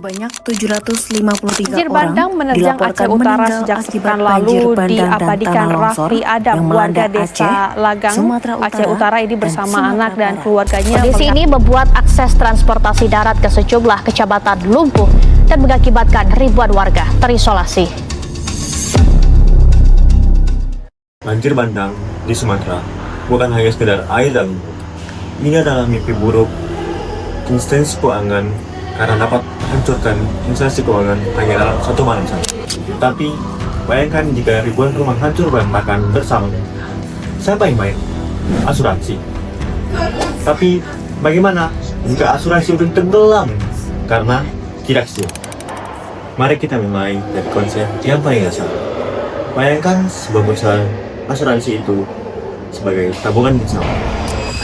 Sebanyak 753 Banjir orang bandang menerjang Aceh dilaporkan Utara meninggal sejak akibat sepekan banjir lalu, bandang dan diabadikan tanah longsor Raffi Adam, yang warga melanda desa Aceh, Lagang, Sumatera Aceh Utara ini dan bersama Sumatera anak dan Barat. keluarganya. Kondisi ini membuat akses transportasi darat ke sejumlah kecamatan lumpuh dan mengakibatkan ribuan warga terisolasi. Banjir bandang di Sumatera bukan hanya sekedar air dan lumpur. Ini adalah mimpi buruk instansi keuangan karena dapat hancurkan instansi keuangan hanya dalam satu malam saja. Tapi bayangkan jika ribuan rumah hancur berantakan bersama. Siapa yang bayar? Asuransi. Tapi bagaimana jika asuransi sudah tenggelam karena tidak siap? Mari kita mulai dari konsep yang paling dasar. Bayangkan sebuah perusahaan asuransi itu sebagai tabungan bersama.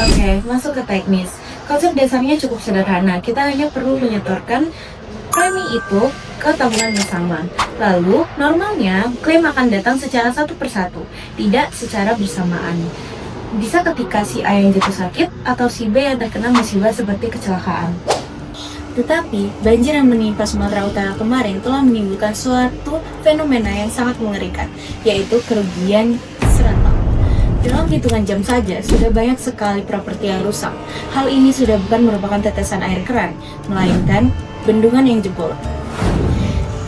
Oke, masuk ke teknis. Konsep dasarnya cukup sederhana. Kita hanya perlu menyetorkan premi itu ke tabungan bersama. Lalu, normalnya klaim akan datang secara satu persatu, tidak secara bersamaan. Bisa ketika si A yang jatuh sakit atau si B yang terkena musibah seperti kecelakaan. Tetapi, banjir yang menimpa Sumatera Utara kemarin telah menimbulkan suatu fenomena yang sangat mengerikan, yaitu kerugian serentak. Dalam hitungan jam saja, sudah banyak sekali properti yang rusak. Hal ini sudah bukan merupakan tetesan air keran, melainkan bendungan yang jebol.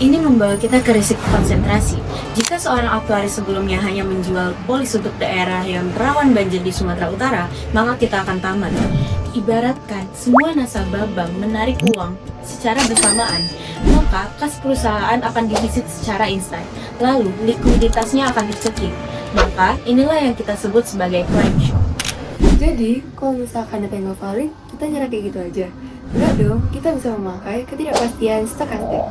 Ini membawa kita ke risiko konsentrasi. Jika seorang aktuaris sebelumnya hanya menjual polis untuk daerah yang rawan banjir di Sumatera Utara, maka kita akan tamat. Ibaratkan semua nasabah bank menarik uang secara bersamaan, maka kas perusahaan akan divisit secara instan, lalu likuiditasnya akan dicekik. Maka inilah yang kita sebut sebagai claim shock. Jadi, kalau misalkan data yang nggak valid, kita nyerah kayak gitu aja. Enggak dong, kita bisa memakai ketidakpastian stokastik.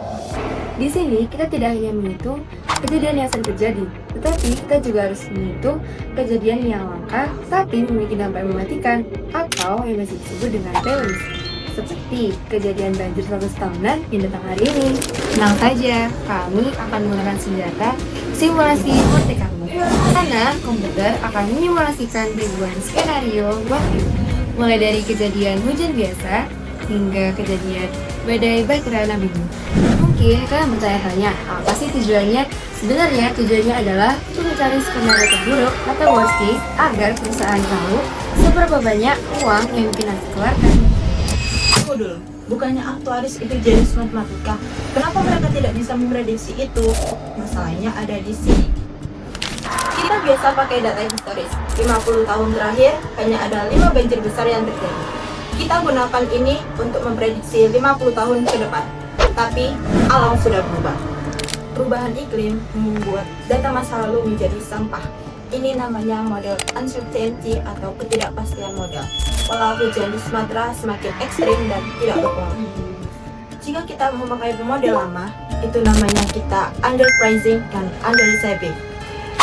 Di sini, kita tidak hanya menghitung kejadian yang sering terjadi, tetapi kita juga harus menghitung kejadian yang langka tapi memiliki dampak yang mematikan atau yang masih disebut dengan tail risk. Seperti kejadian banjir 100 tahunan yang datang hari ini. Tenang saja, kami akan menggunakan senjata simulasi Monte Carlo. Karena komputer akan menyimulasikan ribuan skenario waktu, mulai dari kejadian hujan biasa hingga kejadian badai berkelana biru. Mungkin kalian bertanya-tanya, apa sih tujuannya? Sebenarnya tujuannya adalah untuk mencari skenario terburuk atau worst case agar perusahaan tahu seberapa banyak uang yang mungkin harus dikeluarkan. Tunggu dulu, bukannya aktuaris itu jenis matematika? Kenapa mereka tidak bisa memprediksi itu? Masalahnya ada di sini. Kita biasa pakai data historis. 50 tahun terakhir, hanya ada 5 banjir besar yang terjadi. Kita gunakan ini untuk memprediksi 50 tahun ke depan. Tapi, alam sudah berubah. Perubahan iklim membuat data masa lalu menjadi sampah. Ini namanya model uncertainty atau ketidakpastian model. Pola hujan di Sumatera semakin ekstrim dan tidak berpengaruh. Jika kita memakai model lama, itu namanya kita underpricing dan undersaving.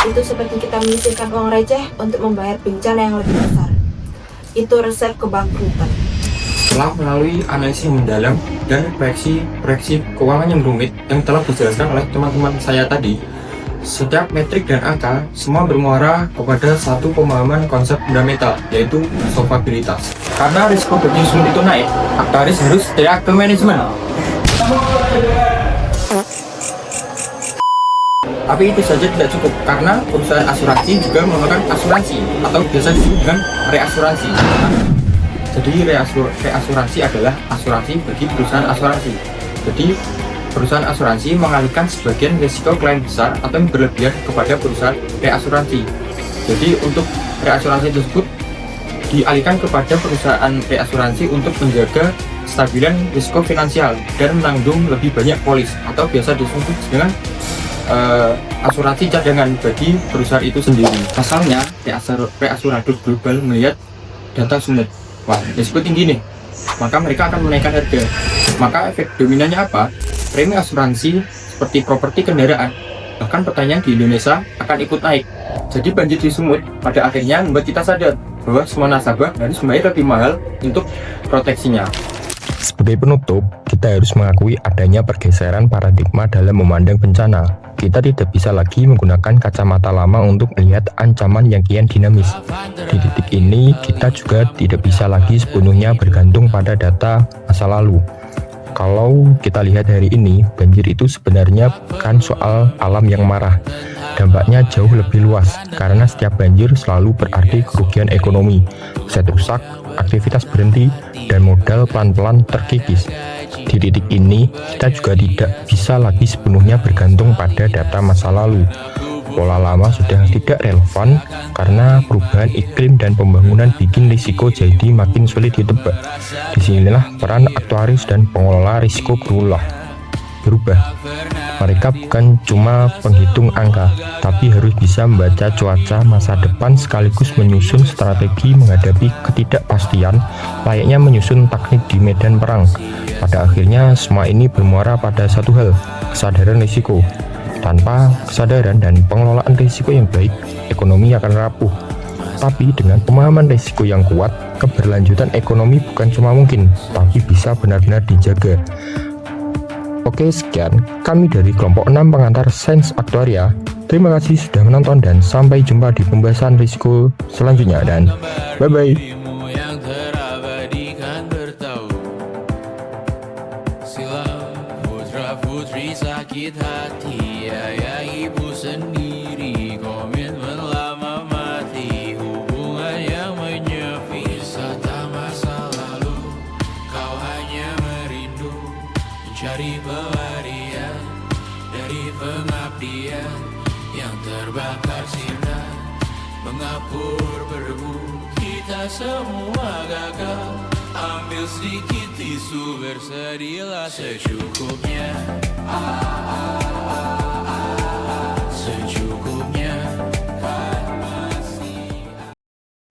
Itu seperti kita menyisihkan uang receh untuk membayar bencana yang lebih besar. Itu resep kebangkrutan. Setelah melalui analisis yang mendalam dan proyeksi keuangan yang rumit yang telah dijelaskan oleh teman-teman saya tadi, setiap metrik dan angka semua bermuara kepada satu pemahaman konsep fundamental, yaitu solvabilitas. Karena risiko bagi sumber itu naik, aktuaris harus teriak ke manajemen. Tapi itu saja tidak cukup, karena perusahaan asuransi juga melakukan asuransi atau biasa disebut dengan reasuransi. Jadi reasuransi adalah asuransi bagi perusahaan asuransi. Jadi perusahaan asuransi mengalihkan sebagian risiko klaim besar atau yang berlebihan kepada perusahaan reasuransi. Jadi untuk reasuransi tersebut dialihkan kepada perusahaan reasuransi untuk menjaga stabilan risiko finansial dan menanggung lebih banyak polis atau biasa disebut dengan asuransi cadangan bagi perusahaan itu sendiri. Pasalnya, reasurator global melihat data summit. Wah, risiko tinggi nih. Maka mereka akan menaikkan harga. Maka efek dominannya apa? Premi asuransi seperti properti kendaraan, bahkan pertanian di Indonesia akan ikut naik. Jadi banjir di Sumut pada akhirnya membuat kita sadar bahwa semua nasabah harus membayar lebih mahal untuk proteksinya. Sebagai penutup, kita harus mengakui adanya pergeseran paradigma dalam memandang bencana. Kita tidak bisa lagi menggunakan kacamata lama untuk melihat ancaman yang kian dinamis. Di titik ini, kita juga tidak bisa lagi sepenuhnya bergantung pada data masa lalu. Kalau kita lihat hari ini, banjir itu sebenarnya bukan soal alam yang marah. Dampaknya jauh lebih luas, karena setiap banjir selalu berarti kerugian ekonomi, aset rusak, aktivitas berhenti, dan modal pelan-pelan terkikis. Di titik ini, kita juga tidak bisa lagi sepenuhnya bergantung pada data masa lalu. Pola lama sudah tidak relevan karena perubahan iklim dan pembangunan bikin risiko jadi makin sulit ditebak. Disinilah peran aktuaris dan pengelola risiko berubah. Mereka bukan cuma penghitung angka, tapi harus bisa membaca cuaca masa depan sekaligus menyusun strategi menghadapi ketidakpastian, layaknya menyusun taktik di medan perang. Pada akhirnya, semua ini bermuara pada satu hal, kesadaran risiko. Tanpa kesadaran dan pengelolaan risiko yang baik, ekonomi akan rapuh. Tapi dengan pemahaman risiko yang kuat, keberlanjutan ekonomi bukan cuma mungkin, tapi bisa benar-benar dijaga. Oke, sekian kami dari kelompok 6 pengantar Sains Aktuaria. Terima kasih sudah menonton dan sampai jumpa di pembahasan risiko selanjutnya dan bye-bye. Putri sakit hati, ayah ibu sendiri, komitmen lama mati, hubungan yang menyepi, wisata masa lalu, kau hanya merindu, mencari pelarian dari pengabdian yang terbakar sinar, mengapur berdebu, kita semua gagal. Ambil sedikit tisu, bersedialah secukupnya.